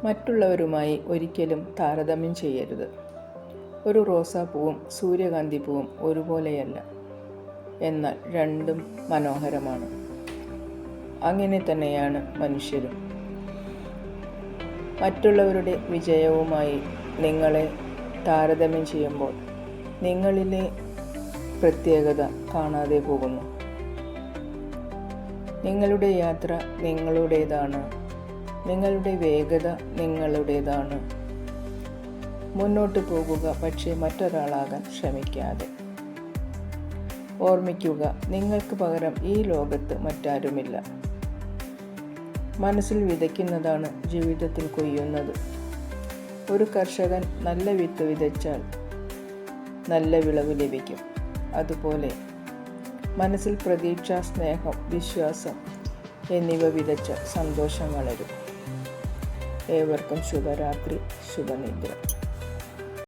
മറ്റുള്ളവരുമായി ഒരിക്കലും താരതമ്യം ചെയ്യരുത്. ഒരു റോസാപ്പൂവും സൂര്യകാന്തിപ്പൂവും ഒരുപോലെയല്ല, എന്നാൽ രണ്ടും മനോഹരമാണ്. അങ്ങനെ തന്നെയാണ് മനുഷ്യരും. മറ്റുള്ളവരുടെ വിജയവുമായി നിങ്ങളെ താരതമ്യം ചെയ്യുമ്പോൾ നിങ്ങളിലെ പ്രത്യേകത കാണാതെ പോകുന്നു. നിങ്ങളുടെ യാത്ര നിങ്ങളുടേതാണ്. നിങ്ങളുടെ വേഗത നിങ്ങളുടേതാണ്. മുന്നോട്ട് പോകുക, പക്ഷേ മറ്റൊരാളാകാൻ ശ്രമിക്കാതെ. ഓർമ്മിക്കുക, നിങ്ങൾക്ക് പകരം ഈ ലോകത്ത് മറ്റാരുമില്ല. മനസ്സിൽ വിതയ്ക്കുന്നതാണ് ജീവിതത്തിൽ കൊയ്യുന്നത്. ഒരു കർഷകൻ നല്ല വിത്ത് വിതച്ചാൽ നല്ല വിളവ് ലഭിക്കും. അതുപോലെ മനസ്സിൽ പ്രതീക്ഷ, സ്നേഹം, വിശ്വാസം എന്നിവ വിതച്ച സന്തോഷം വളരും. ഏവർക്കും ശുഭരാത്രി, ശുഭനിദ്ര.